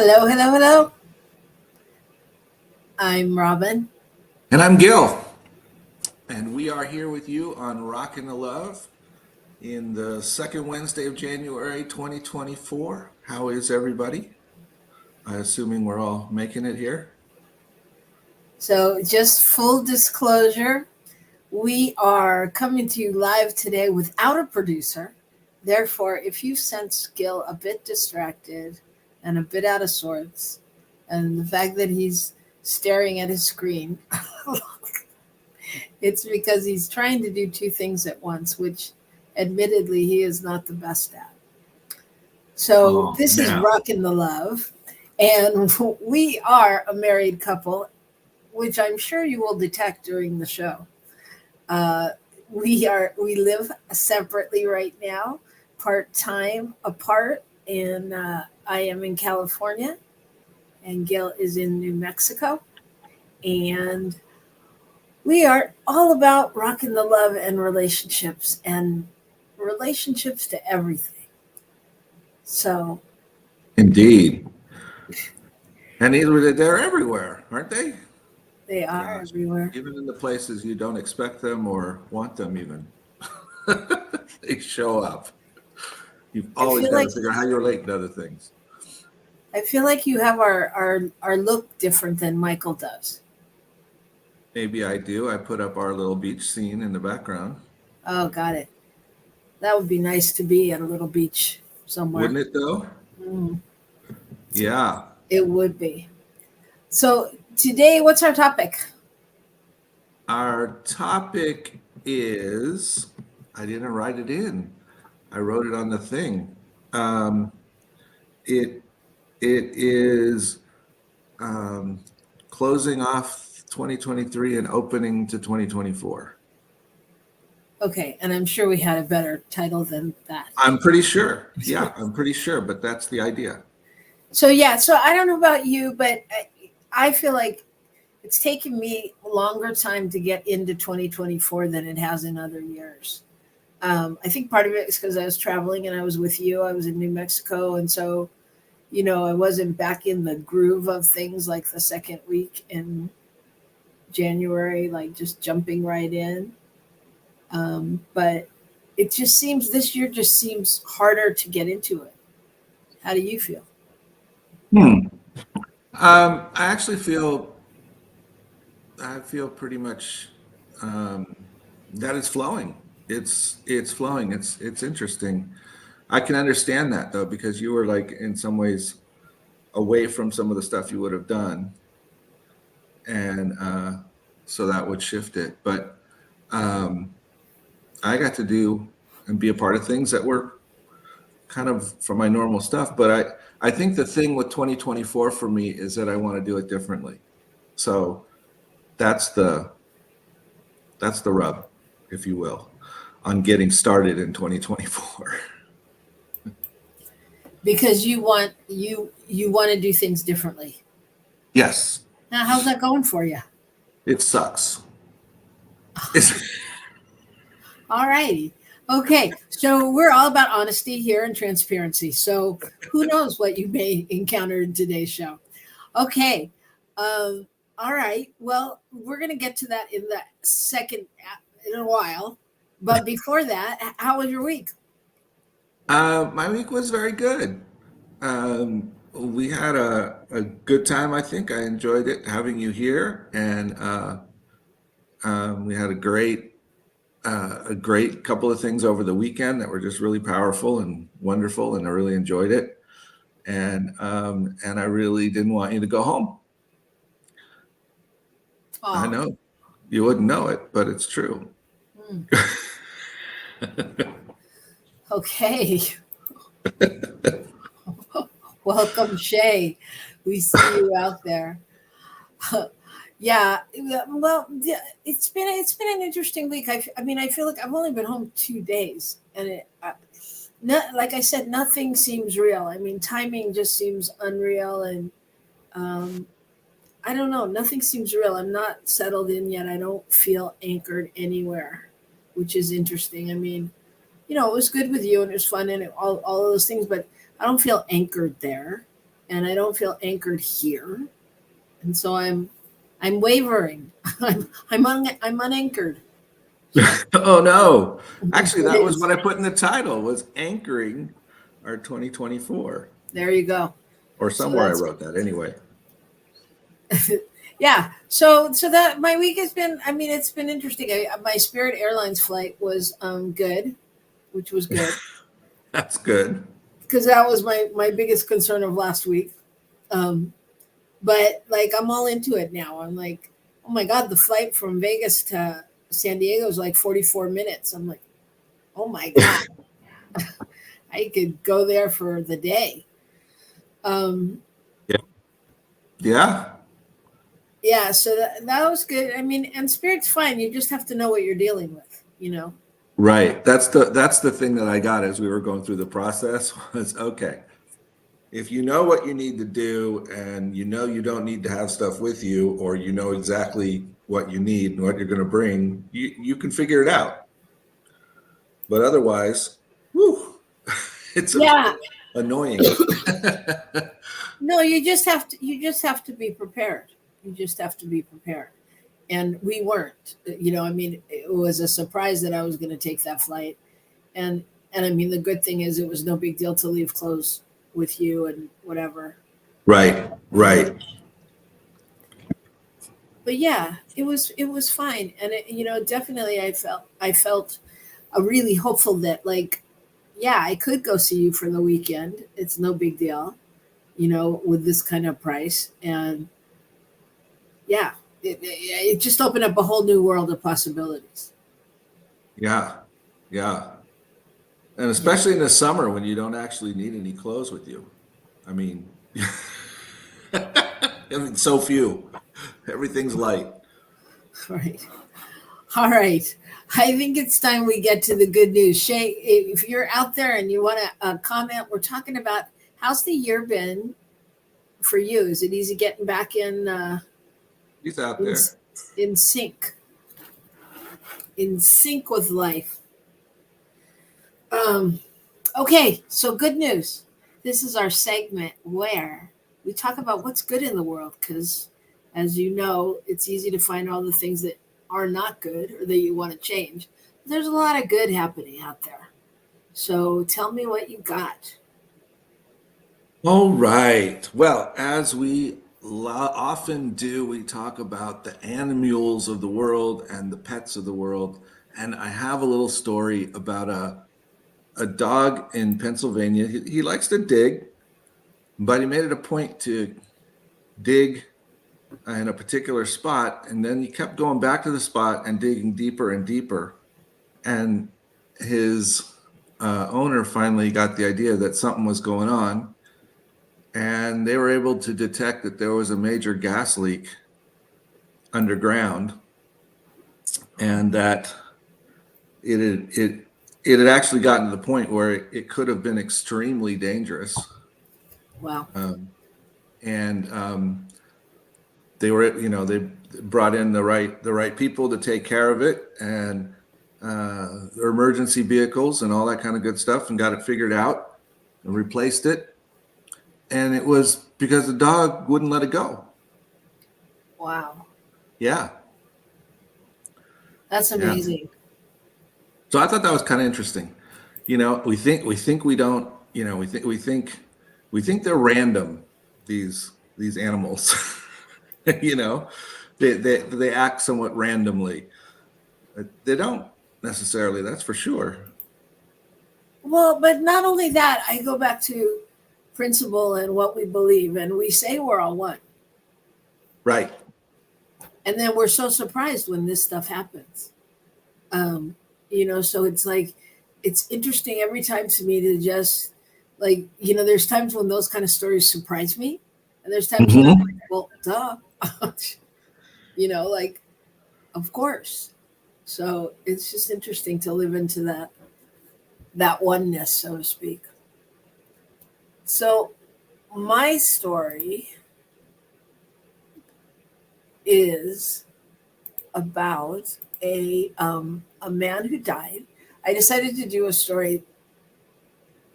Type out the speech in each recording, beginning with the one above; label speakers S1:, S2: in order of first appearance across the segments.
S1: Hello, hello, hello. I'm Robyn.
S2: And I'm Gil, and we are here with you on Rockin the Love in the second Wednesday of January 2024. How is everybody? Assuming we're all making it here.
S1: So, just full disclosure, we are coming to you live today without a producer. Therefore, if you sense Gil a bit distracted and a bit out of sorts, and the fact that he's staring at his screen, it's because he's trying to do two things at once, which admittedly he is not the best at. So,
S2: Oh,
S1: this is
S2: now.
S1: Rockin the Love, and we are a married couple, which I'm sure you will detect during the show. Uh, we live separately right now, part time apart, and I am in California, and Gil is in New Mexico, and we are all about rocking the love and relationships to everything. So
S2: Indeed. And they're everywhere, aren't they?
S1: they are
S2: Gosh,
S1: everywhere.
S2: even in the places you don't expect them or want them, even. They show up. You've
S1: I
S2: always
S1: feel
S2: got
S1: like
S2: to figure out how you relate to other things.
S1: you have our look different than Michael does.
S2: Maybe I do. I put up our little beach scene in the background.
S1: Oh, got it. That would be nice to be at a little beach somewhere.
S2: Wouldn't it though?
S1: Mm,
S2: Yeah.
S1: it would be. So today, what's our topic?
S2: Our topic is, I didn't write it in. I wrote it on the thing. Um, it it is um, closing off 2023 and opening to 2024.
S1: Okay, and I'm sure we had a better title than that.
S2: I'm pretty sure. Yeah, I'm pretty sure, but that's the idea.
S1: So yeah, so I don't know about you, but I feel like it's taken me a longer time to get into 2024 than it has in other years. I think part of it is because I was traveling and I was with you. I was in New Mexico, and so I wasn't back in the groove of things like the second week in January, like just jumping right in. But it just seems this year just seems harder to get into it. How do you feel?
S2: Hmm. I actually I feel pretty much um, that it's flowing. It's flowing. It's interesting. I can understand that though because you were like in some ways away from some of the stuff you would have done, and so that would shift it. But um, I got to do and be a part of things that were kind of for my normal stuff. But I think the thing with 2024 for me is that I want to do it differently. So that's the that's the rub, if you will, on getting started in 2024.
S1: Because you want to do things differently.
S2: Yes,
S1: Now, how's that going for you?
S2: it sucks. It's,
S1: All righty. Okay, so we're all about honesty here and transparency. So who knows what you may encounter in today's show? Okay. Um, all right. Well, we're going to get to that in the second in a while. But before that, how was your week?
S2: my week was very good. We had a good time. I think I enjoyed it having you here, and we had a great couple of things over the weekend that were just really powerful and wonderful, and I really enjoyed it. And I really didn't want you to go home. I
S1: Oh,
S2: know you wouldn't know it, but it's true.
S1: hmm, okay. Welcome, Shay. We see you out there. Yeah, well, yeah, it's been an interesting week. I mean, I feel like I've only been home 2 days, and not like I said, nothing seems real. I mean, timing just seems unreal, and um, I don't know. Nothing seems real. I'm not settled in yet. I don't feel anchored anywhere, which is interesting. I mean, it was good with you, and it was fun, and all of those things, but I don't feel anchored there, and I don't feel anchored here, and so I'm wavering. I'm unanchored. So
S2: Oh no. Actually,
S1: it
S2: that was
S1: is.
S2: what I put in the title, was anchoring our 2024.
S1: There you go.
S2: Or
S1: So
S2: somewhere I
S1: that's
S2: wrote that anyway.
S1: yeah. So that my week has been. I mean, it's been interesting. My Spirit Airlines flight was good, which was good
S2: That's good.
S1: because that was my biggest concern of last week. Um, but like I'm all into it now. I'm like, oh my god, the flight from Vegas to San Diego is like 44 minutes. I'm like, oh my god, I could go there for the day. Um,
S2: Yeah. Yeah.
S1: yeah, so that was good. I mean, and Spirit's fine. You just have to know what you're dealing with, you know.
S2: Right. That's the thing that I got as we were going through the process was, okay, if you know what you need to do and you know you don't need to have stuff with you, or you know exactly what you need and what you're going to bring, you can figure it out. But otherwise, whew, it's
S1: Yeah.
S2: annoying.
S1: No, you just have to be prepared. You just have to be prepared. And we weren't. I mean, it was a surprise that I was going to take that flight. And I mean, the good thing is it was no big deal to leave clothes with you and whatever.
S2: Right.
S1: Um,
S2: Right.
S1: but yeah, it was fine. And definitely I felt really hopeful that, like, yeah, I could go see you for the weekend. It's no big deal, with this kind of price. And yeah, it just opened up a whole new world of possibilities.
S2: Yeah. Yeah. And
S1: Yeah.
S2: especially in the summer when you don't actually need any clothes with you. I mean, so few. Everything's light.
S1: Right. All right. I think it's time we get to the good news. Shay, if you're out there and you want to comment, we're talking about how's the year been for you? Is it easy getting back
S2: He's out
S1: in,
S2: there.
S1: in sync, in sync with life? Um, okay, so good news. This is our segment where we talk about what's good in the world because, as you know, it's easy to find all the things that are not good or that you want to change. There's a lot of good happening out there. So tell me what you got.
S2: All right. Well, as we often do, we talk about the animals of the world and the pets of the world. And I have a little story about a dog in Pennsylvania. He likes to dig, but he made it a point to dig in a particular spot. And then he kept going back to the spot and digging deeper and deeper. And his owner finally got the idea that something was going on, and they were able to detect that there was a major gas leak underground, and that it had actually gotten to the point where it could have been extremely dangerous.
S1: Wow.
S2: Um, and they were, they brought in the right people to take care of it, and emergency vehicles and all that kind of good stuff, and got it figured out and replaced it. And it was because the dog wouldn't let it go.
S1: Wow.
S2: Yeah.
S1: That's
S2: Yeah.
S1: amazing.
S2: So I thought that was kind of interesting. We think we don't, we think they're random, these animals. you know, they act somewhat randomly. But they don't necessarily, that's for sure.
S1: Well, but not only that, I go back to principle and what we believe, and we say we're all one.
S2: Right.
S1: And then we're so surprised when this stuff happens. So it's like, it's interesting every time to me to just, like, there's times when those kind of stories surprise me. And there's times when I'm
S2: Hmm.
S1: like, well, duh. Like, of course. So it's just interesting to live into that oneness, so to speak. So my story is about a man who died. I decided to do a story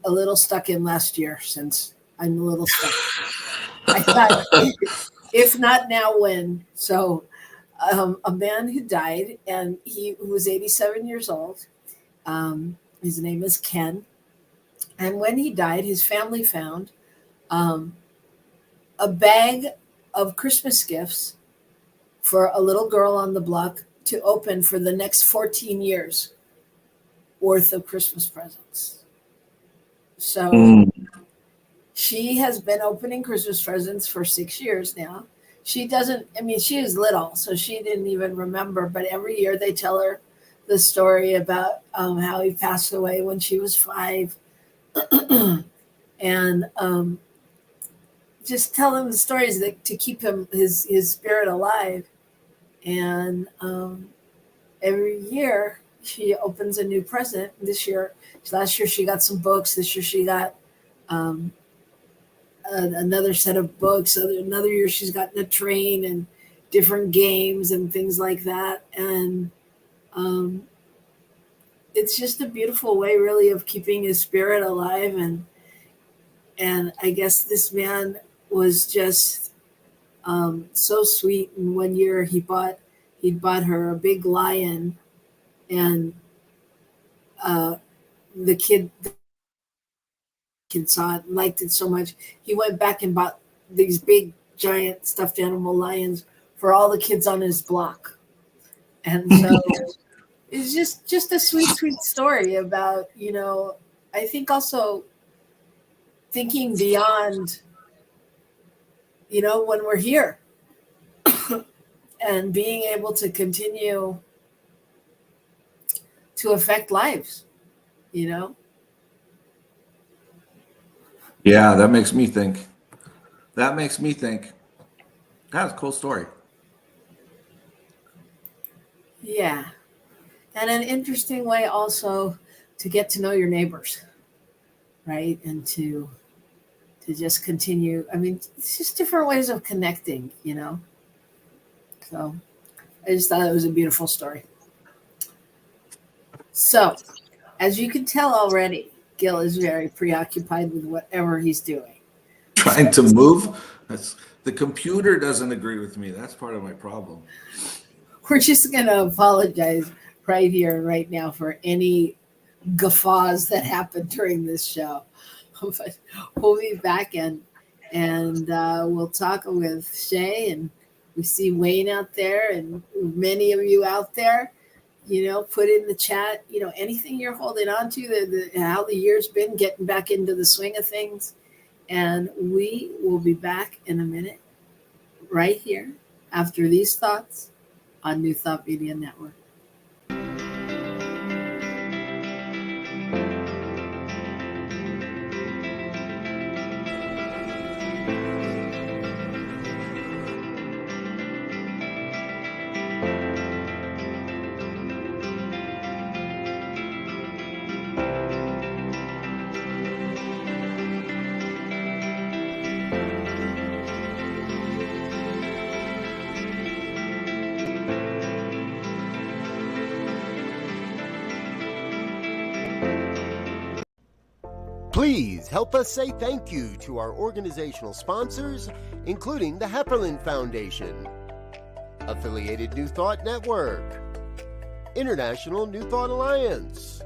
S1: a little stuck in last year since I'm a little stuck. I thought, if not now, when? So, a man who died, and he was 87 years old. His name is Ken. And when he died, his family found um, a bag of Christmas gifts for a little girl on the block to open for the next 14 years worth of Christmas presents. So she has been opening Christmas presents for 6 years now. She doesn't, I mean, she is little, so she didn't even remember, but every year they tell her the story about how he passed away when she was 5. And just tell him the stories to keep his spirit alive. And every year she opens a new present. Last year she got some books. This year she got another set of books. Another year she's gotten a train and different games and things like that. And it's just a beautiful way, really, of keeping his spirit alive. And I guess this man was just so sweet. And one year he bought her a big lion, and the kid saw it and liked it so much, he went back and bought these big giant stuffed animal lions for all the kids on his block. And so it's just a sweet story about, I think also thinking beyond, when we're here and being able to continue to affect lives,
S2: Yeah, that makes me think. That's a cool story.
S1: Yeah. And an interesting way also to get to know your neighbors, right? And to just continue. I mean, it's just different ways of connecting, So I just thought it was a beautiful story. So, as you can tell already, Gil is very preoccupied with whatever he's doing.
S2: Trying to move? The computer doesn't agree with me. That's part of my problem.
S1: We're just going to apologize right here, right now, for any guffaws that happened during this show. But we'll be back and we'll talk with Shay, and we see Wayne out there and many of you out there. Put in the chat, anything you're holding on to, how the year's been, getting back into the swing of things. And we will be back in a minute right here after these thoughts on New Thought Media Network.
S3: Please help us say thank you to our organizational sponsors, including the Hepperlin Foundation, Affiliated New Thought Network, International New Thought Alliance,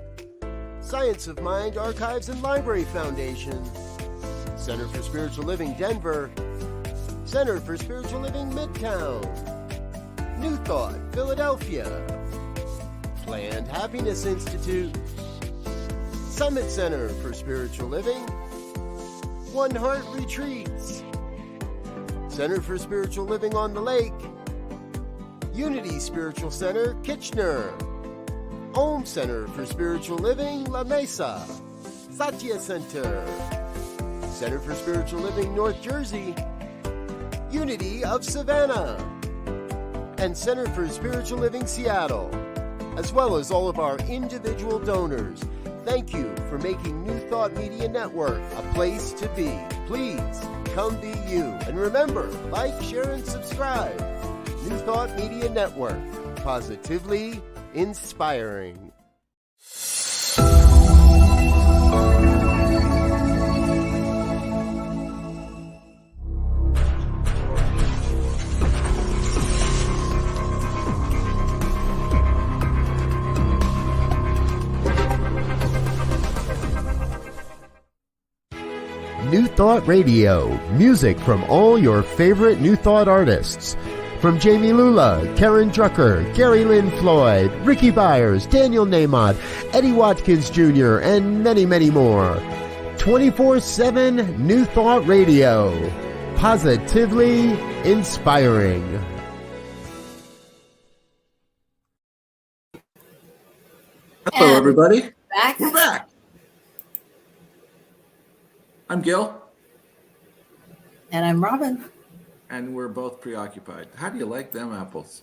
S3: Science of Mind Archives and Library Foundation, Center for Spiritual Living Denver, Center for Spiritual Living Midtown, New Thought Philadelphia, Planned Happiness Institute, Summit Center for Spiritual Living, One Heart Retreats, Center for Spiritual Living on the Lake, Unity Spiritual Center, Kitchener, Om Center for Spiritual Living, La Mesa, Satya Center, Center for Spiritual Living, North Jersey, Unity of Savannah, and Center for Spiritual Living, Seattle, as well as all of our individual donors. Thank you for making New Thought Media Network a place to be. Please come be you. And remember, like, share, and subscribe. New Thought Media Network. Positively inspiring. New Thought Radio. Music from all your favorite New Thought artists. From Jamie Lula, Karen Drucker, Gary Lynn Floyd, Ricky Byers, Daniel Nahmod, Eddie Watkins Jr., and many, many more. 24/7 New Thought Radio. Positively inspiring.
S2: Hello,
S1: And
S2: everybody.
S1: back.
S2: We're back. I'm Gil,
S1: And I'm Robyn.
S2: and we're both preoccupied. How do you like them apples?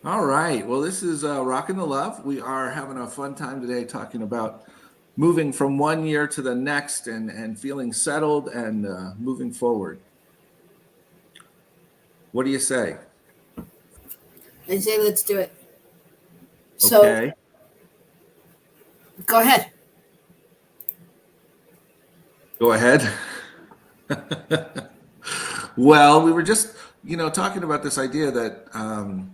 S2: All right. Well, this is Rockin the Love. We are having a fun time today talking about moving from one year to the next and feeling settled and moving forward. What do you say?
S1: I say let's do it. So
S2: Okay.
S1: go ahead.
S2: Go ahead. Well, we were just, talking about this idea that, how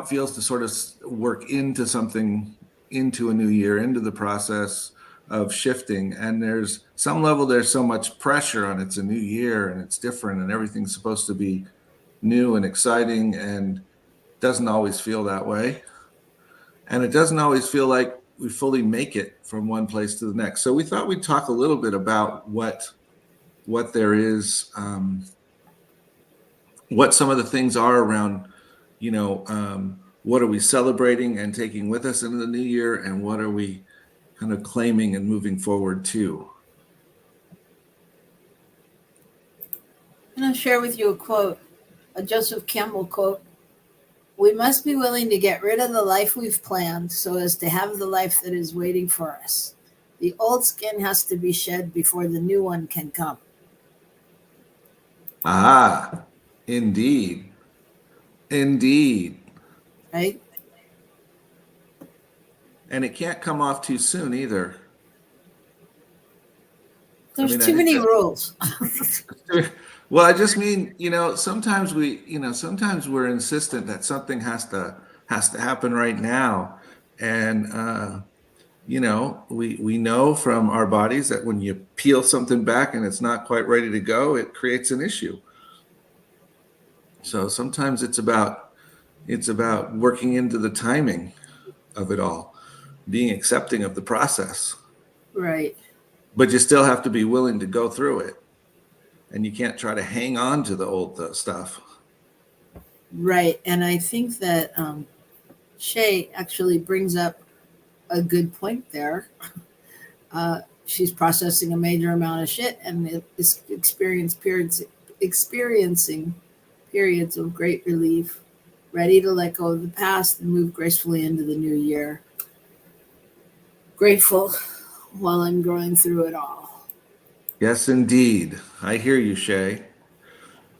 S2: it feels to sort of work into something, into a new year, into the process of shifting. And there's some level, there's so much pressure on it's a new year and it's different and everything's supposed to be new and exciting, and doesn't always feel that way. And it doesn't always feel like we fully make it from one place to the next. So we thought we'd talk a little bit about what there is, what some of the things are around, what are we celebrating and taking with us into the new year, and what are we kind of claiming and moving forward to.
S1: I'm going to share with you a quote, a Joseph Campbell quote. We must be willing to get rid of the life we've planned so as to have the life that is waiting for us. The old skin has to be shed before the new one can come.
S2: Ah, indeed. Indeed.
S1: Right?
S2: And it can't come off too soon either.
S1: There's
S2: I
S1: too many rules.
S2: Well, I just mean, sometimes sometimes we're insistent that something has to happen right now. And, we know from our bodies that when you peel something back and it's not quite ready to go, it creates an issue. So sometimes it's about working into the timing of it all, being accepting of the process.
S1: Right.
S2: But you still have to be willing to go through it. And you can't try to hang on to the old stuff.
S1: Right. And I think that Shay actually brings up a good point there. She's processing a major amount of shit and is experiencing periods of great relief, ready to let go of the past and move gracefully into the new year. Grateful while I'm growing through it all.
S2: Yes, indeed. I hear you, Shay.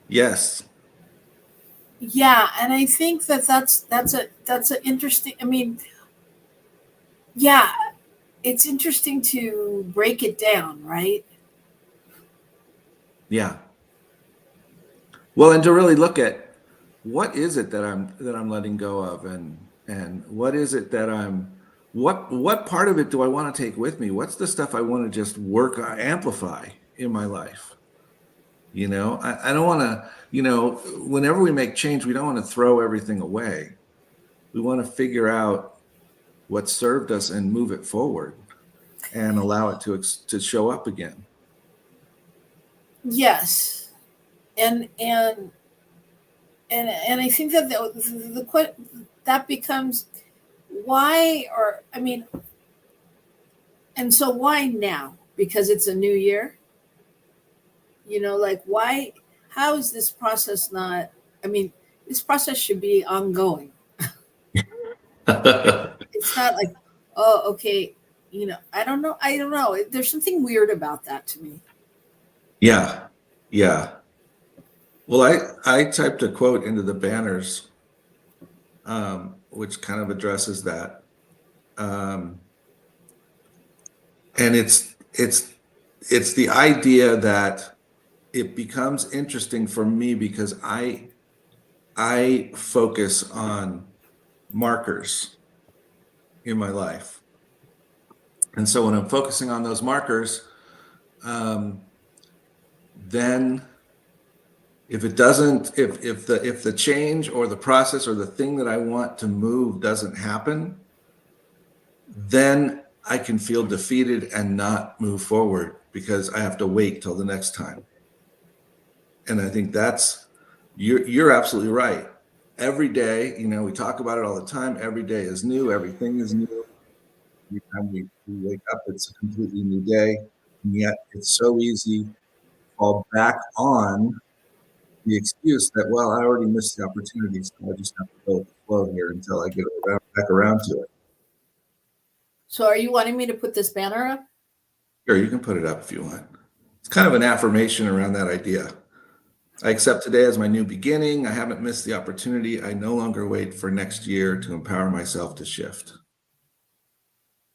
S2: Yes.
S1: Yeah, and I think that's a interesting. I mean, yeah, it's interesting to break it down, right?
S2: Yeah. Well, and to really look at what is it that I'm letting go of, and what is it that what part of it do I want to take with me? What's the stuff I want to just amplify in my life? I don't want to, whenever we make change, we don't want to throw everything away. We want to figure out what served us and move it forward and allow it to show up again.
S1: Yes, and I think that that becomes why, or I mean, and so why now? Because it's a new year. Like why? How is this process not? I mean, this process should be ongoing. It's not like, oh, okay, I don't know. There's something weird about that to me.
S2: Yeah. Yeah. Well, I typed a quote into the banners, which kind of addresses that. And it's the idea that it becomes interesting for me because I focus on markers in my life. And so when I'm focusing on those markers, then if it doesn't, if the change or the process or the thing that I want to move doesn't happen, then I can feel defeated and not move forward because I have to wait till the next time. And I think you're absolutely right. Every day, we talk about it all the time. Every day is new. Everything is new. Every time we wake up, it's a completely new day. And yet it's so easy to fall back on the excuse that, well, I already missed the opportunity, so I just have to go with the flow here until I get back around to it.
S1: So are you wanting me to put this banner up?
S2: Sure, you can put it up if you want. It's kind of an affirmation around that idea. I accept today as my new beginning. I haven't missed the opportunity. I no longer wait for next year to empower myself to shift.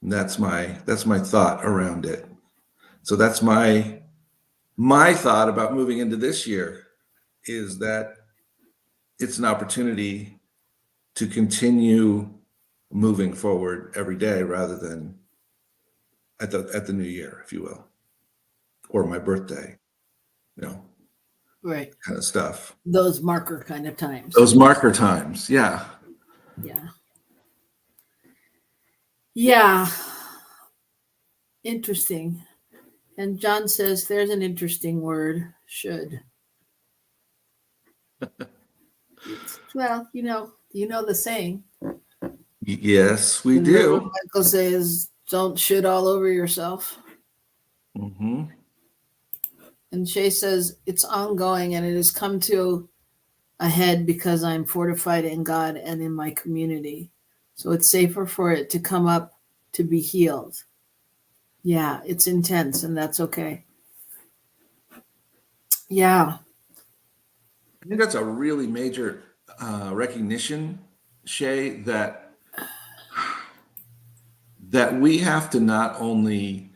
S2: And that's my thought around it. So that's my thought about moving into this year, is that it's an opportunity to continue moving forward every day rather than at the new year, if you will, or my birthday,
S1: Right.
S2: kind of stuff.
S1: Those marker kind of times.
S2: Those marker times. Yeah.
S1: Yeah. Yeah. Interesting. And John says there's an interesting word, should. Well, you know the saying.
S2: Yes, we do.
S1: Michael says, don't shit all over yourself.
S2: Mm-hmm.
S1: And Shay says, it's ongoing and it has come to a head because I'm fortified in God and in my community. So it's safer for it to come up to be healed. Yeah, it's intense and that's okay. Yeah.
S2: I think that's a really major recognition, Shay, that we have to not only,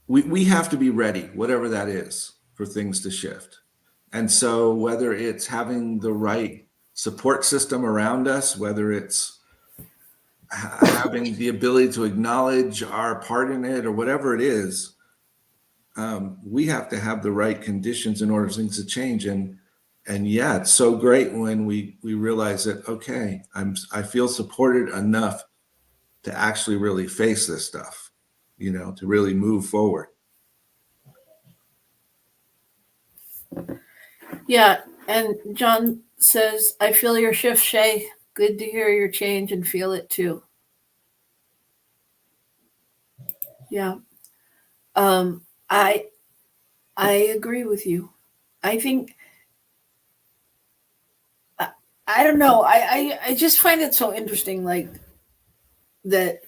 S2: we have to be ready, whatever that is, for things to shift. And so whether it's having the right support system around us, whether it's having the ability to acknowledge our part in it or whatever it is, we have to have the right conditions in order for things to change. And yeah, it's so great when we realize that, okay, I feel supported enough to actually really face this stuff, to really move forward.
S1: Yeah. And John says, I feel your shift, Shay. Good to hear your change and feel it too. Yeah. I agree with you. I think, I don't know. I just find it so interesting, like that,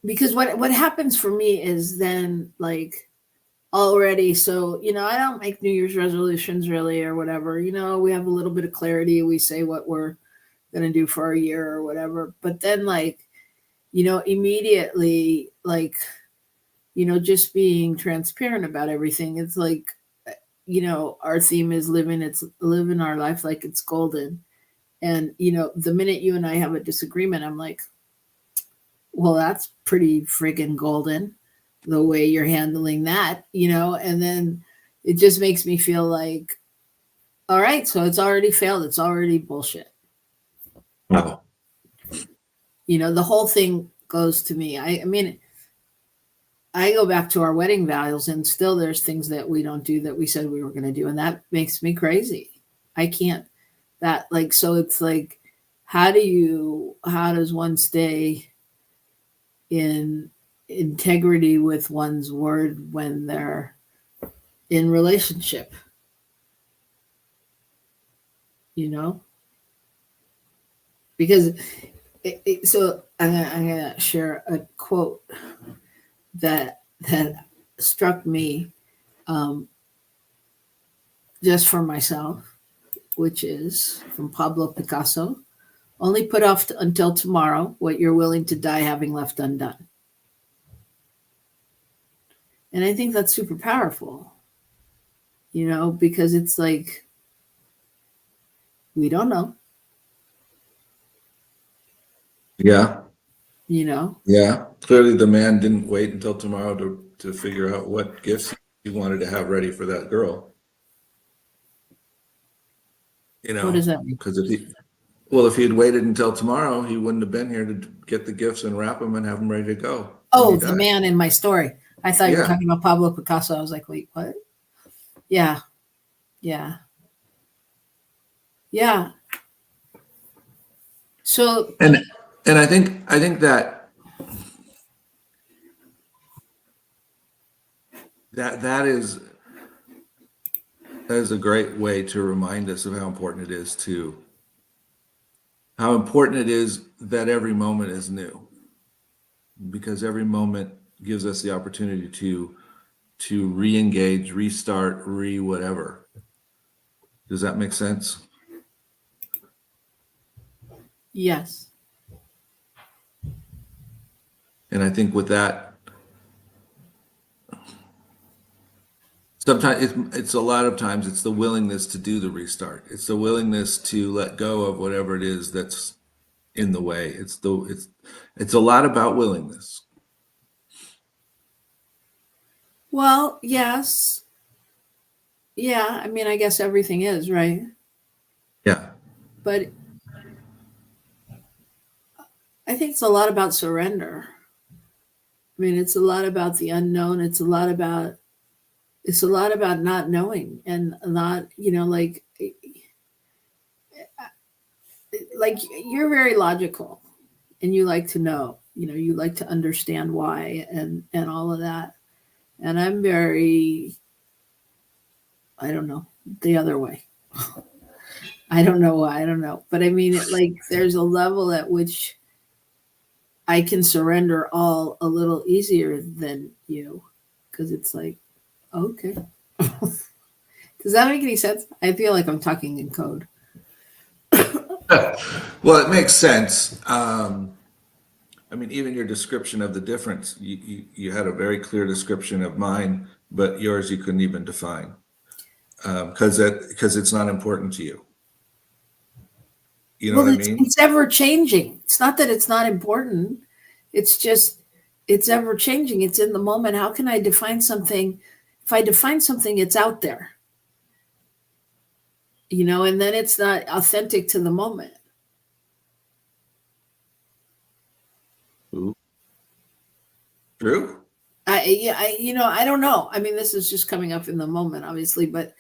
S1: because what happens for me is then like already, so, I don't make New Year's resolutions really or whatever, we have a little bit of clarity. We say what we're going to do for our year or whatever. But then like, immediately, like, just being transparent about everything. It's like, our theme is living our life like it's golden. And, the minute you and I have a disagreement, I'm like, well, that's pretty friggin' golden, the way you're handling that, and then it just makes me feel like, all right, so it's already failed. It's already bullshit.
S2: Wow.
S1: The whole thing goes to me. I mean, I go back to our wedding vows and still there's things that we don't do that we said we were going to do. And that makes me crazy. I can't so it's like, how does one stay in integrity with one's word when they're in relationship? Because so I'm gonna share a quote that struck me just for myself, which is from Pablo Picasso. Only put off until tomorrow what you're willing to die having left undone. And I think that's super powerful, because it's like, we don't know.
S2: Yeah.
S1: Yeah.
S2: Clearly the man didn't wait until tomorrow to to figure out what gifts he wanted to have ready for that girl.
S1: What does that mean?
S2: Because if he had waited until tomorrow, he wouldn't have been here to get the gifts and wrap them and have them ready to go.
S1: Oh, the man in my story. I thought you were
S2: Yeah.
S1: talking about Pablo Picasso. I was like, wait, what? Yeah. Yeah. Yeah. So
S2: And I think that is a great way to remind us of how important it is that every moment is new, because every moment gives us the opportunity to re-engage, restart, whatever. Does that make sense?
S1: yes.
S2: And I think with that, sometimes it's a lot of times it's the willingness to do the restart. It's the willingness to let go of whatever it is that's in the way. It's a lot about willingness.
S1: Well, yes. Yeah. I mean, I guess everything is, right?
S2: Yeah.
S1: But I think it's a lot about surrender. I mean, it's a lot about the unknown. It's a lot about not knowing and not, like you're very logical and you like to know, you like to understand why and all of that. And I'm very, I don't know, the other way. I don't know why. I don't know. But I mean, there's a level at which I can surrender all a little easier than you, because it's like, okay. Does that make any sense? I feel like I'm talking in code.
S2: Well, it makes sense. I mean, even your description of the difference, you had a very clear description of mine, but yours you couldn't even define, because it's not important to you. You know what I mean?
S1: It's ever changing. It's not that it's not important. It's just, it's ever changing. It's in the moment. How can I define something? If I define something, it's out there, and then it's not authentic to the moment.
S2: Ooh. True.
S1: I don't know. I mean, this is just coming up in the moment, obviously, but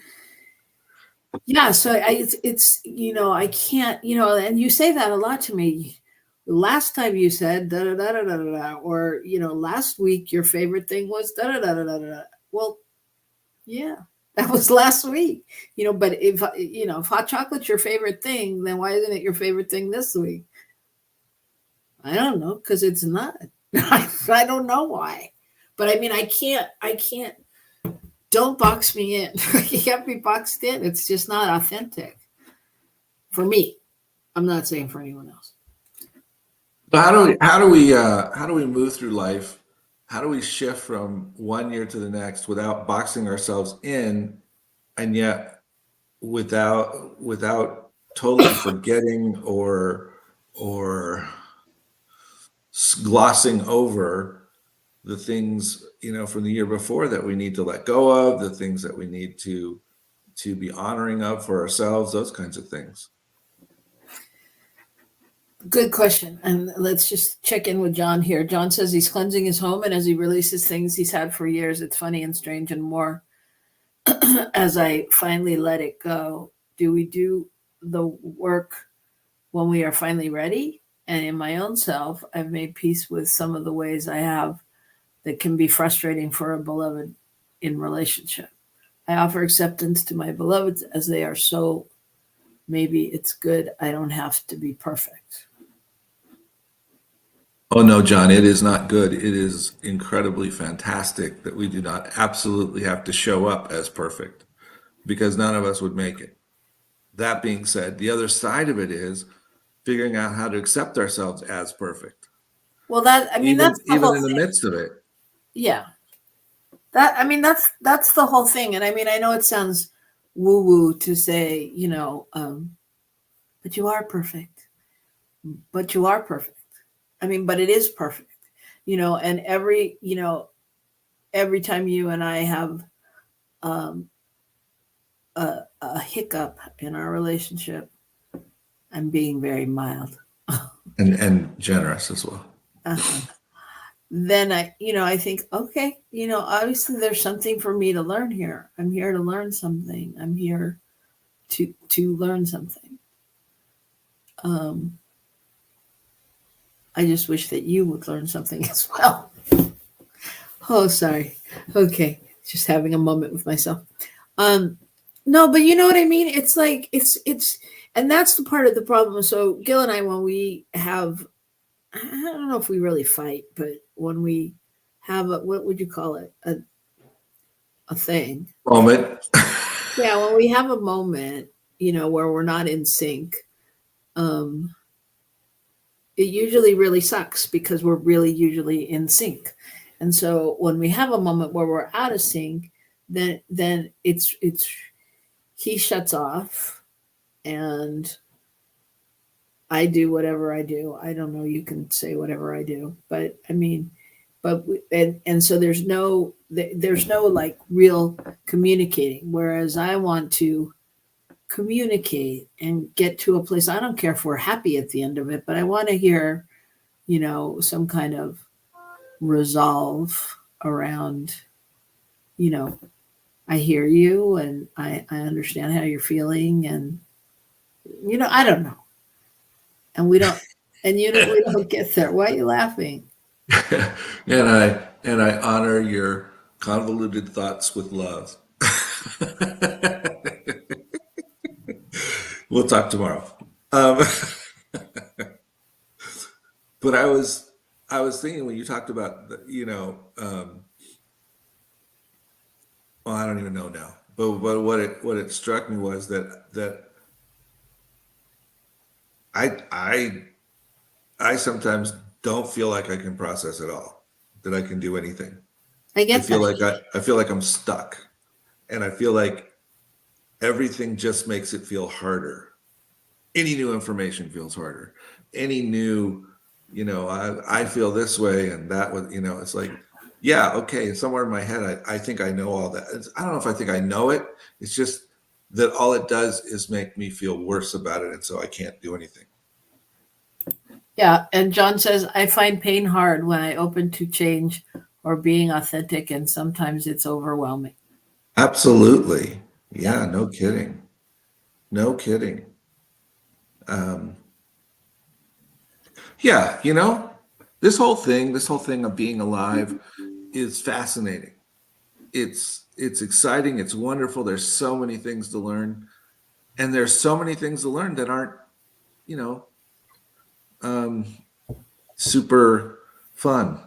S1: yeah. So it's I can't, and you say that a lot to me. Last time you said da da da da da da, or last week your favorite thing was da da da da da da. Well, yeah, that was last week. But if hot chocolate's your favorite thing, then why isn't it your favorite thing this week? I don't know, because it's not. I don't know why. But I mean, I can't, don't box me in. You can't be boxed in. It's just not authentic for me. I'm not saying for anyone else.
S2: So how do we move through life? How do we shift from one year to the next without boxing ourselves in, and yet without totally forgetting or glossing over the things from the year before that we need to let go of, the things that we need to be honoring of for ourselves, those kinds of things.
S1: Good question. And let's just check in with John here. John says he's cleansing his home, and as he releases things he's had for years, it's funny and strange and more. As I finally let it go, do we do the work when we are finally ready? And in my own self, I've made peace with some of the ways I have that can be frustrating for a beloved in relationship. I offer acceptance to my beloveds as they are, so maybe it's good I don't have to be perfect.
S2: Oh no, John, it is not good. It is incredibly fantastic that we do not absolutely have to show up as perfect, because none of us would make it. That being said, the other side of it is figuring out how to accept ourselves as perfect.
S1: Well, that's the
S2: even
S1: whole
S2: in the
S1: thing.
S2: midst of it.
S1: Yeah. That's the whole thing. And I mean, I know it sounds woo-woo to say, but you are perfect. But you are perfect. I mean, but it is perfect. And every every time you and I have um, a hiccup in our relationship, I'm being very mild.
S2: And generous as well.
S1: Uh-huh. Then I think, okay, obviously there's something for me to learn here. I'm here to learn something. I'm here to learn something. I just wish that you would learn something as well. Oh, sorry. Okay, just having a moment with myself. No, but you know what I mean? It's like it's and that's the part of the problem. So Gil and I, when we have, I don't know if we really fight, but when we have what would you call it? A thing.
S2: Moment.
S1: Yeah, when we have a moment, where we're not in sync, um, it usually really sucks because we're really usually in sync. And so when we have a moment where we're out of sync, then it's he shuts off and I do whatever I do. I don't know, you can say whatever I do, but I mean, and so there's no like real communicating, whereas I want to communicate and get to a place. I don't care if we're happy at the end of it, but I want to hear, some kind of resolve around, I hear you and I understand how you're feeling, and I don't know. And we don't we don't get there. Why are you laughing?
S2: and I honor your convoluted thoughts with love. We'll talk tomorrow. But I was thinking when you talked about well, I don't even know now. But what it struck me was that I sometimes don't feel like I can process at all, that I can do anything.
S1: I get
S2: I feel like I'm stuck, and I feel like everything just makes it feel harder. Any new information feels harder. Any new, I feel this way and that was, it's like, yeah, okay. Somewhere in my head, I think I know all that. I don't know if I think I know it. It's just that all it does is make me feel worse about it, and so I can't do anything.
S1: Yeah, and John says, I find pain hard when I open to change or being authentic, and sometimes it's overwhelming.
S2: Absolutely. Yeah,
S1: Yeah.
S2: no kidding. No kidding. Um, yeah, this whole thing of being alive is fascinating. It's exciting, it's wonderful. There's so many things to learn, and there's so many things to learn that aren't, you know, um, super fun.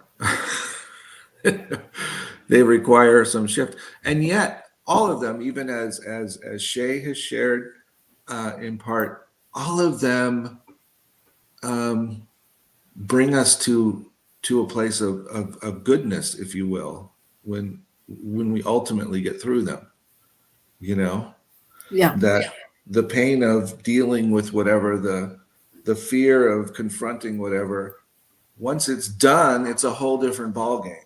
S2: They require some shift, and yet all of them, even as Shay has shared in part, all of them bring us to a place of goodness, if you will, when we ultimately get through them.
S1: Yeah.
S2: That the pain of dealing with whatever, the fear of confronting whatever, once it's done, it's a whole different ballgame.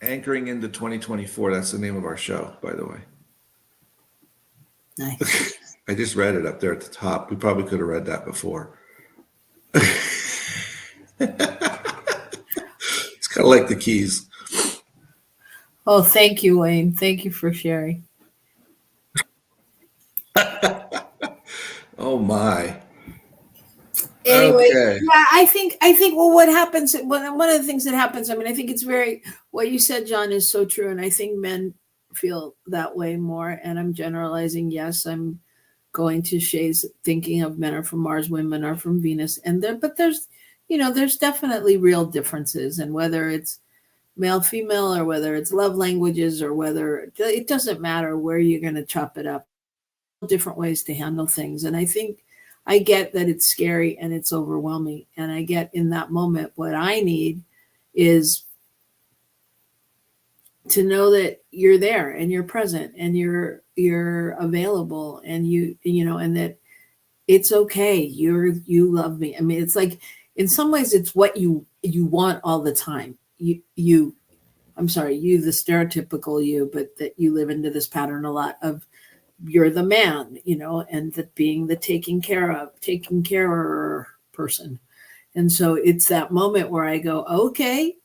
S2: Anchoring into 2024, that's the name of our show, by the way.
S1: Nice.
S2: I just read it up there at the top. We probably could have read that before. It's kind of like the keys.
S1: Oh, thank you, Wayne. Thank you for sharing.
S2: Oh my.
S1: Anyway,
S2: Okay.
S1: yeah, I think well, what happens, one of the things that happens, I mean, I think it's very, what you said, John, is so true, and I think men feel that way more, and I'm generalizing. Yes, I'm going to Shay's thinking of men are from Mars, women are from Venus, but there's there's definitely real differences, and whether it's male, female, or whether it's love languages, or whether it doesn't matter where you're going to chop it up, different ways to handle things. And I think I get that it's scary and it's overwhelming, and I get in that moment what I need is to know that you're there and you're present and you're available, and and that it's okay, you love me. I mean, it's like, in some ways it's what you want all the time. I'm sorry, you, the stereotypical you, but that you live into this pattern a lot of you're the man, and that being the taking care person. And so it's that moment where I go, okay,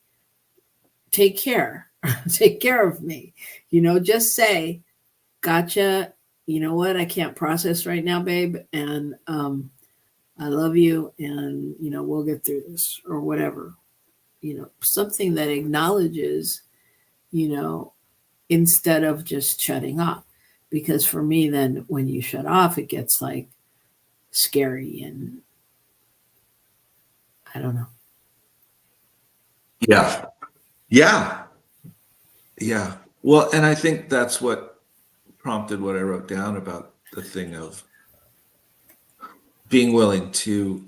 S1: take care, take care of me, just say, gotcha. You know what? I can't process right now, babe. And, I love you. And, we'll get through this or whatever, something that acknowledges, instead of just shutting off. Because for me, then when you shut off, it gets like scary and I don't know.
S2: Yeah. Yeah. Yeah. Well, and I think that's what prompted what I wrote down about the thing of being willing to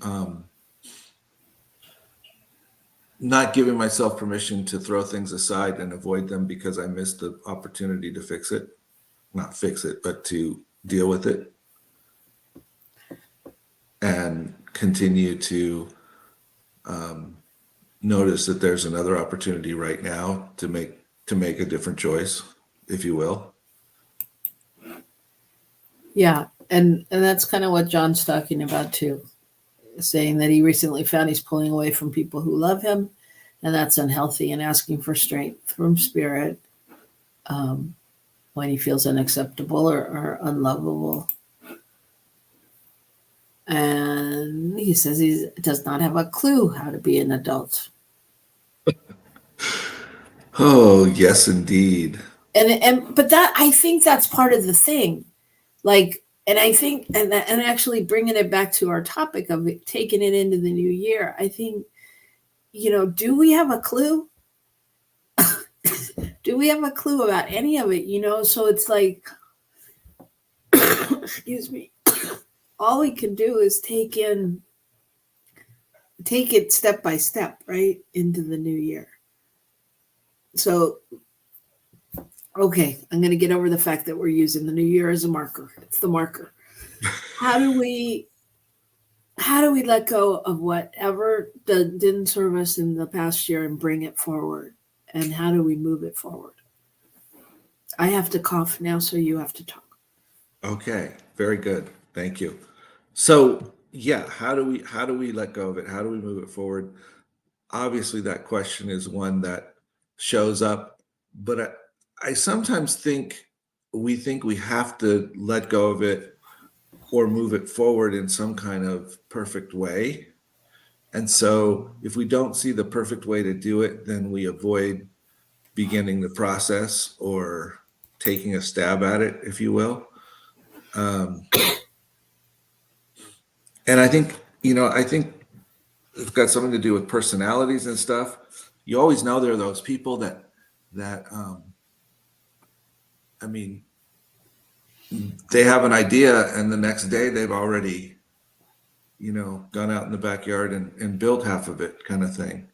S2: not giving myself permission to throw things aside and avoid them because I missed the opportunity to fix it. Not fix it, but to deal with it and continue to notice that there's another opportunity right now to make a different choice, if you will.
S1: Yeah. And that's kind of what John's talking about too, saying that he recently found he's pulling away from people who love him, and that's unhealthy, and asking for strength from spirit when he feels unacceptable or unlovable. And he says he does not have a clue how to be an adult.
S2: Oh, yes, indeed.
S1: But that, I think that's part of the thing. Like, and I think, and actually bringing it back to our topic of it, taking it into the new year, I think, do we have a clue? Do we have a clue about any of it? So it's like, excuse me, all we can do is take it step by step, right, into the new year. So, okay, I'm going to get over the fact that we're using the new year as a marker. It's the marker. How do we let go of whatever didn't serve us in the past year and bring it forward? And how do we move it forward? I have to cough now, so you have to talk.
S2: Okay, very good. Thank you. So, yeah, how do we let go of it? How do we move it forward? Obviously, that question is one that shows up, but I sometimes think we have to let go of it or move it forward in some kind of perfect way. And so if we don't see the perfect way to do it, then we avoid beginning the process or taking a stab at it, if you will. And I think it's got something to do with personalities and stuff. You always know there are those people that I mean, they have an idea and the next day they've already, gone out in the backyard and built half of it, kind of thing.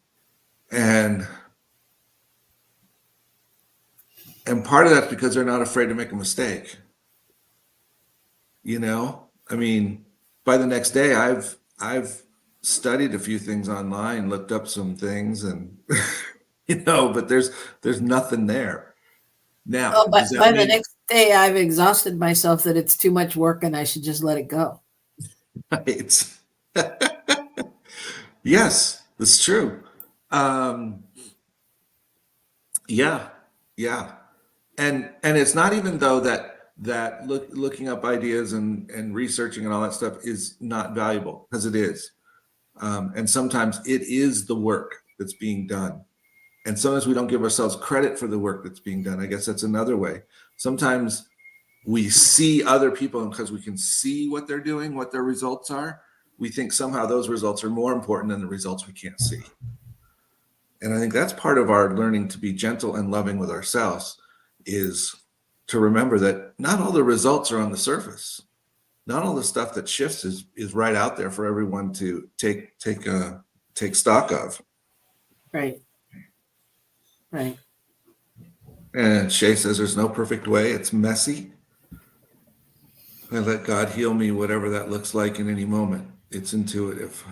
S2: And part of that's because they're not afraid to make a mistake. I mean, by the next day I've studied a few things online, looked up some things, and but there's nothing there. Now,
S1: but by the next day, I've exhausted myself that it's too much work and I should just let it go.
S2: Right. Yes, that's true. Yeah. And it's not even though that looking up ideas and researching and all that stuff is not valuable, because it is. And sometimes it is the work that's being done. And sometimes we don't give ourselves credit for the work that's being done. I guess that's another way. Sometimes we see other people, and because we can see what they're doing, what their results are, we think somehow those results are more important than the results we can't see. And I think that's part of our learning to be gentle and loving with ourselves, is to remember that not all the results are on the surface. Not all the stuff that shifts is right out there for everyone to take stock of.
S1: Right.
S2: And Shay says there's no perfect way. It's messy. I let God heal me, whatever that looks like in any moment. It's intuitive.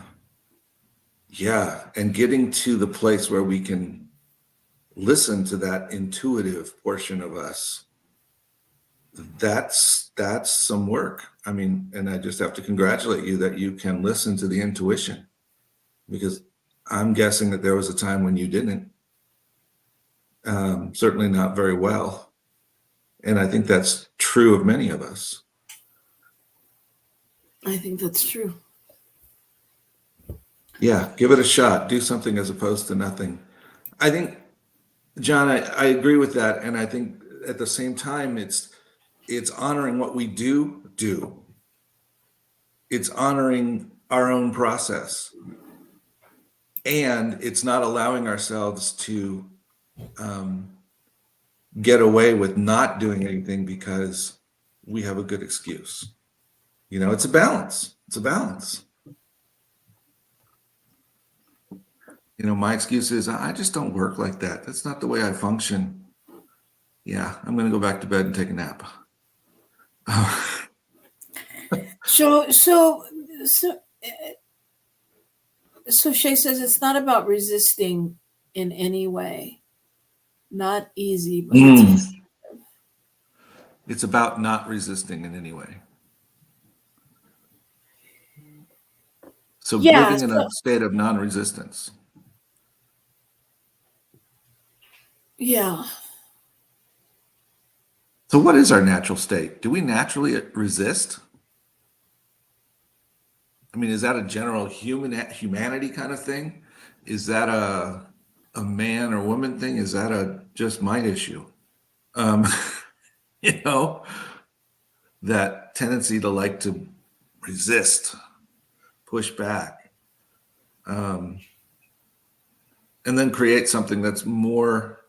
S2: Yeah. And getting to the place where we can listen to that intuitive portion of us, that's some work. I mean, and I just have to congratulate you that you can listen to the intuition, because I'm guessing that there was a time when you didn't, certainly not very well. And I think that's true of many of us.
S1: I think that's true.
S2: Yeah, give it a shot. Do something as opposed to nothing. I think, John, I agree with that. And I think at the same time, it's honoring what we do. It's honoring our own process. And it's not allowing ourselves to get away with not doing anything because we have a good excuse. You know, it's a balance. It's a balance. You know, my excuse is I just don't work like that. That's not the way I function. Yeah, I'm going to go back to bed and take a nap.
S1: So Shay says it's not about resisting in any way. Not easy, but
S2: it's about not resisting in any way. So living in a state of non-resistance.
S1: Yeah.
S2: So what is our natural state? Do we naturally resist? I mean, is that a general humanity kind of thing? Is that a man or woman thing? Is that a just mind issue? You know, that tendency to like to resist, push back, and then create something that's more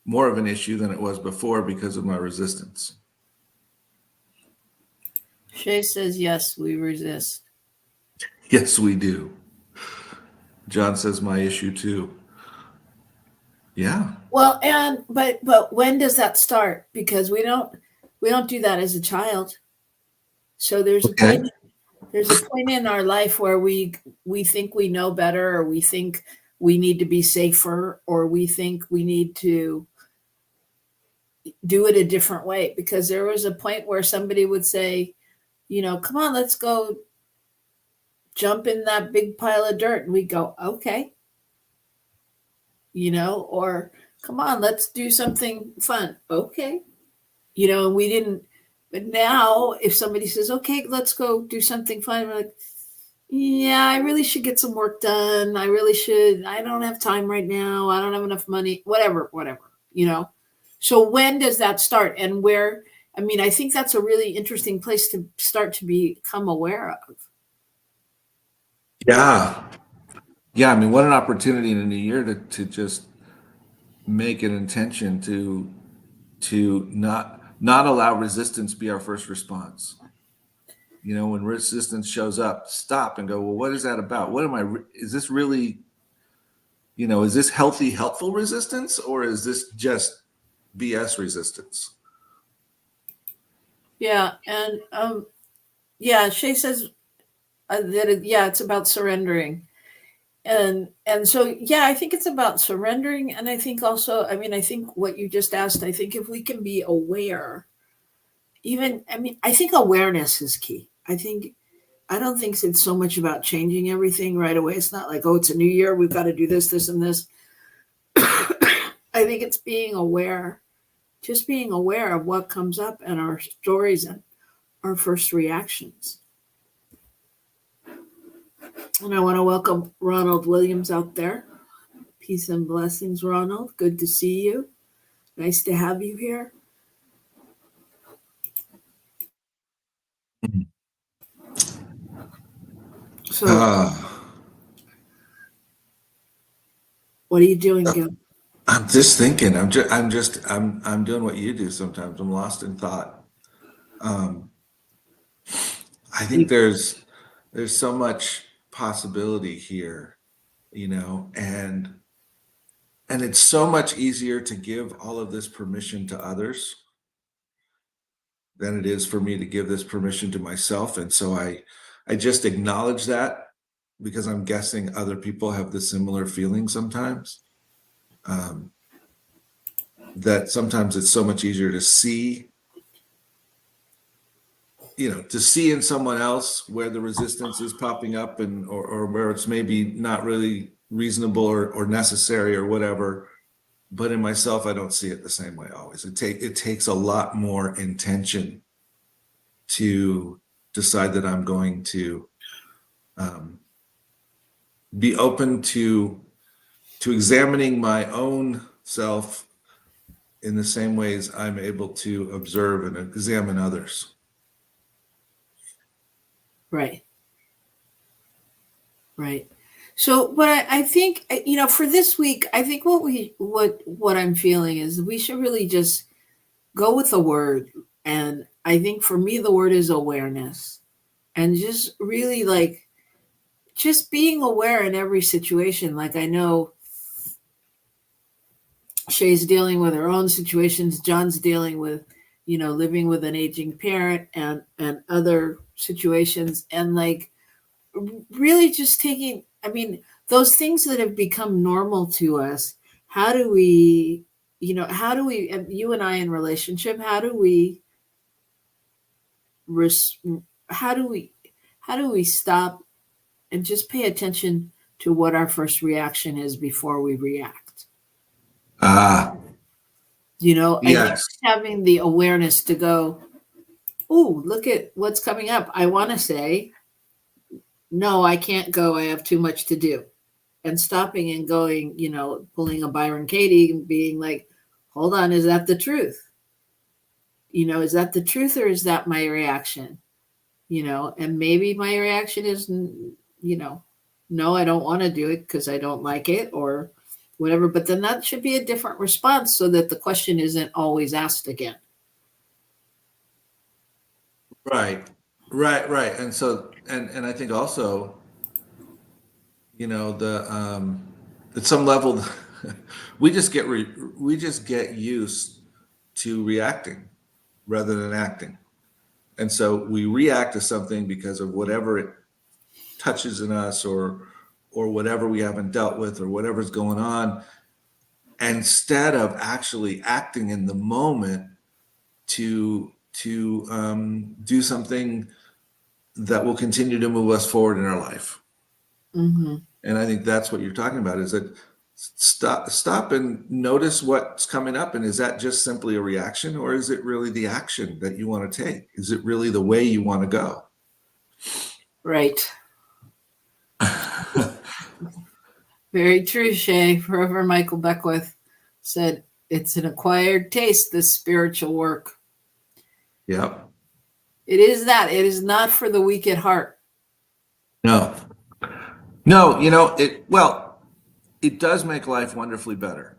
S2: of an issue than it was before because of my resistance.
S1: Shay says, yes, we resist.
S2: Yes, we do. John says my issue too. Yeah.
S1: Well, but when does that start? Because we don't do that as a child. So there's a point in our life where we think we know better, or we think we need to be safer, or we think we need to do it a different way. Because there was a point where somebody would say, you know, come on, let's go jump in that big pile of dirt. And we go, okay. You know, or come on, let's do something fun. Okay. You know, and we didn't, but now if somebody says, okay, let's go do something fun, we're like, yeah, I really should get some work done. I really should. I don't have time right now. I don't have enough money, whatever, you know? So when does that start? And where, I mean, I think that's a really interesting place to start to become aware of.
S2: Yeah. Yeah. I mean, what an opportunity in a new year to just make an intention to not allow resistance be our first response. You know, when resistance shows up, stop and go, well, what is that about? Is this really, you know, is this healthy, helpful resistance, or is this just BS resistance?
S1: Yeah. And Shay says that, it's about surrendering. And so, I think it's about surrendering. And I think also, I mean, I think what you just asked, I think if we can be aware, I think awareness is key. I don't think it's so much about changing everything right away. It's not like, oh, it's a new year, we've got to do this, this, and this. I think it's being aware, just being aware of what comes up and our stories and our first reactions. And I want to welcome Ronald Williams out there. Peace and blessings, Ronald. Good to see you. Nice to have you here. So, what are you doing, Gil?
S2: I'm just thinking. I'm doing what you do sometimes. I'm lost in thought. I think there's so much possibility here, you know, and it's so much easier to give all of this permission to others than it is for me to give this permission to myself. And so I just acknowledge that, because I'm guessing other people have the similar feeling sometimes. that sometimes it's so much easier to see, to see in someone else where the resistance is popping up, and or where it's maybe not really reasonable or necessary or whatever. But in myself, I don't see it the same way always. It takes a lot more intention to decide that I'm going to be open to examining my own self in the same ways I'm able to observe and examine others.
S1: Right. Right. So, but I think, for this week, I think what I'm feeling is we should really just go with the word. And I think for me, the word is awareness, and just really like just being aware in every situation. Like, I know Shay's dealing with her own situations. John's dealing with, living with an aging parent and other situations. And like, really just taking, those things that have become normal to us, how do we, and you and I in relationship, res- how do we stop and just pay attention to what our first reaction is before we react?
S2: Ah,
S1: I think
S2: yes.
S1: having the awareness to go, oh, look at what's coming up. I want to say, no, I can't go. I have too much to do. And stopping and going, pulling a Byron Katie and being like, hold on, is that the truth? Is that the truth, or is that my reaction? And maybe my reaction is, no, I don't want to do it because I don't like it or whatever. But then that should be a different response so that the question isn't always asked again.
S2: Right. And so, and I think also, at some level, we just get used to reacting rather than acting. And so we react to something because of whatever it touches in us, or whatever we haven't dealt with, or whatever's going on, instead of actually acting in the moment to do something that will continue to move us forward in our life.
S1: Mm-hmm.
S2: And I think that's what you're talking about, is that stop and notice what's coming up. And is that just simply a reaction, or is it really the action that you want to take? Is it really the way you want to go?
S1: Right. Very true, Shay. Forever Michael Beckwith said, it's an acquired taste, this spiritual work.
S2: Yep.
S1: It is that. It is not for the weak at heart.
S2: No, it does make life wonderfully better.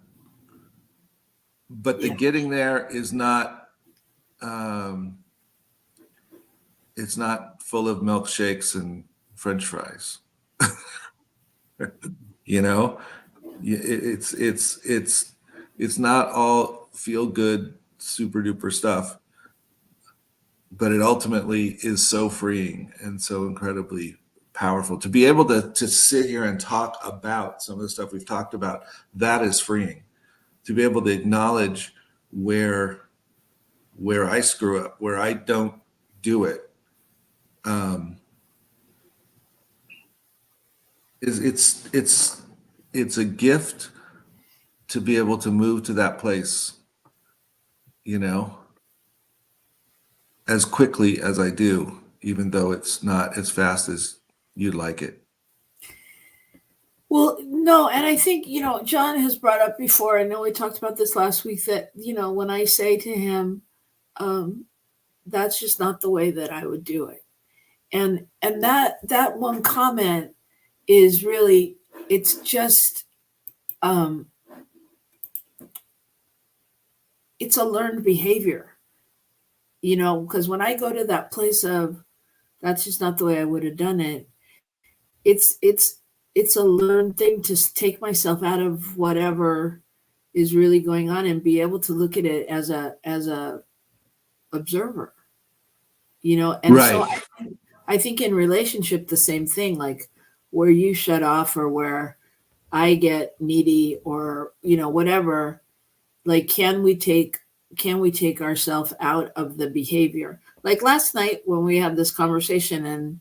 S2: But the getting there is not, it's not full of milkshakes and French fries. It's not all feel good, super duper stuff, but it ultimately is so freeing and so incredibly powerful to be able to sit here and talk about some of the stuff we've talked about. That is freeing, to be able to acknowledge where I screw up, where I don't do it. It's a gift to be able to move to that place, as quickly as I do, even though it's not as fast as you'd like it.
S1: Well, no, and I think, John has brought up before, I know we talked about this last week, that, when I say to him, that's just not the way that I would do it. And that one comment is really, it's just, it's a learned behavior, because when I go to that place of, that's just not the way I would have done it, it's a learned thing to take myself out of whatever is really going on and be able to look at it as a observer, and
S2: Right.
S1: so I think in relationship, the same thing, like where you shut off, or where I get needy or, whatever, like, can we take ourselves out of the behavior? Like last night when we had this conversation and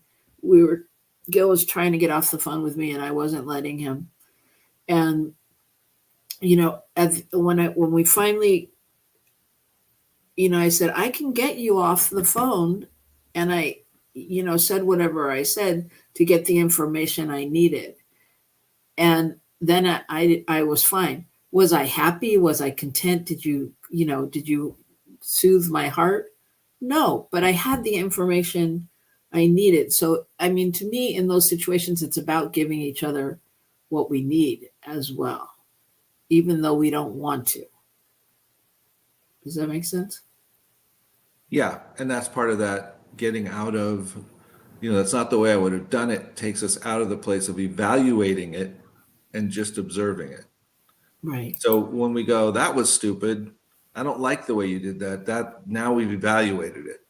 S1: Gil was trying to get off the phone with me and I wasn't letting him. And, when we finally, I said, I can get you off the phone. And I, said whatever I said to get the information I needed. And then I was fine. Was I happy? Was I content? Did you soothe my heart? No, but I had the information I needed. So, I mean, to me, in those situations, it's about giving each other what we need as well, even though we don't want to. Does that make sense?
S2: Yeah. And that's part of that getting out of, that's not the way I would have done it. Takes us out of the place of evaluating it and just observing it.
S1: Right.
S2: So when we go, that was stupid. I don't like the way you did that. That now we've evaluated it.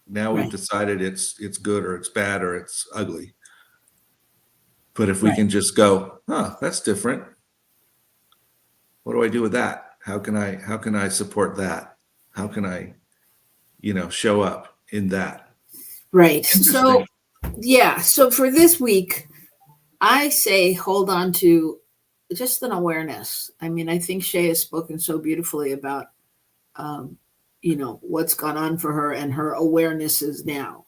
S2: Now we've decided it's good or it's bad or it's ugly. But if we can just go, that's different. What do I do with that? How can I support that? How can I, show up in that?
S1: Right. So, so for this week, I say hold on to just an awareness. I mean, I think Shay has spoken so beautifully about, what's gone on for her and her awarenesses now.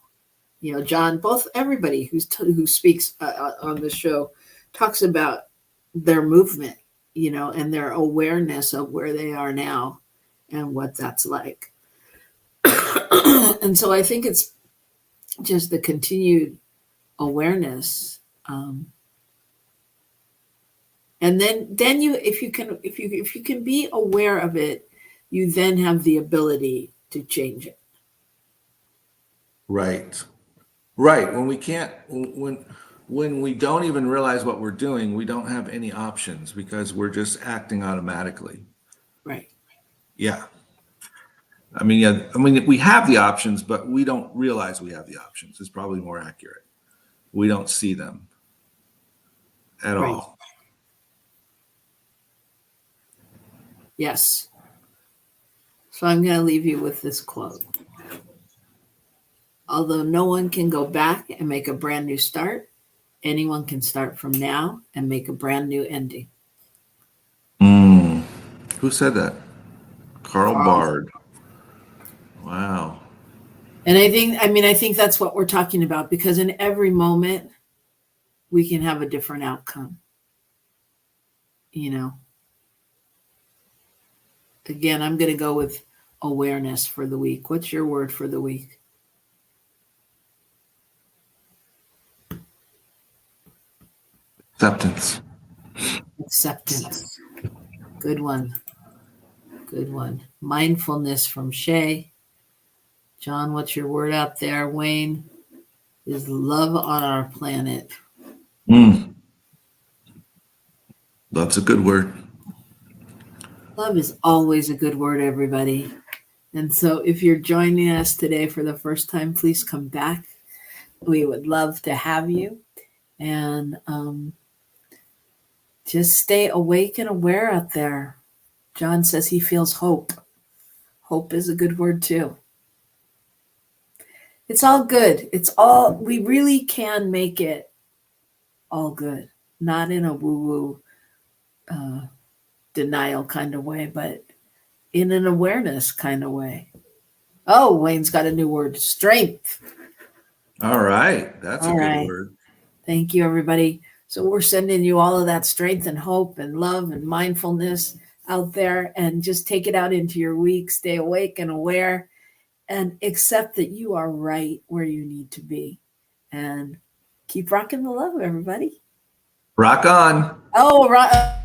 S1: John, everybody who speaks on the show talks about their movement, and their awareness of where they are now and what that's like. And so I think it's just the continued awareness. And then you, if you can be aware of it, you then have the ability to change it.
S2: Right. When we don't even realize what we're doing, we don't have any options because we're just acting automatically.
S1: Right.
S2: Yeah. I mean, we have the options, but we don't realize we have the options. It's probably more accurate. We don't see them at all.
S1: Yes. So I'm going to leave you with this quote. Although no one can go back and make a brand new start, anyone can start from now and make a brand new ending.
S2: Who said that? Carl Bard. Wow.
S1: And I think that's what we're talking about, because in every moment we can have a different outcome. Again, I'm going to go with awareness for the week. What's your word for the week?
S2: Acceptance.
S1: Good one. Mindfulness from Shay. John, what's your word out there? Wayne, is love on our planet.
S2: That's a good word.
S1: Love is always a good word, everybody. And so if you're joining us today for the first time, please come back. We would love to have you. And just stay awake and aware out there. John says he feels hope. Hope is a good word too. It's all good. We really can make it all good. Not in a woo-woo denial kind of way, but in an awareness kind of way. Oh, Wayne's got a new word, strength.
S2: All right. That's a good word.
S1: Thank you, everybody. So we're sending you all of that strength and hope and love and mindfulness out there, and just take it out into your week. Stay awake and aware and accept that you are right where you need to be, and keep rocking the love, everybody.
S2: Rock on.
S1: Oh, right.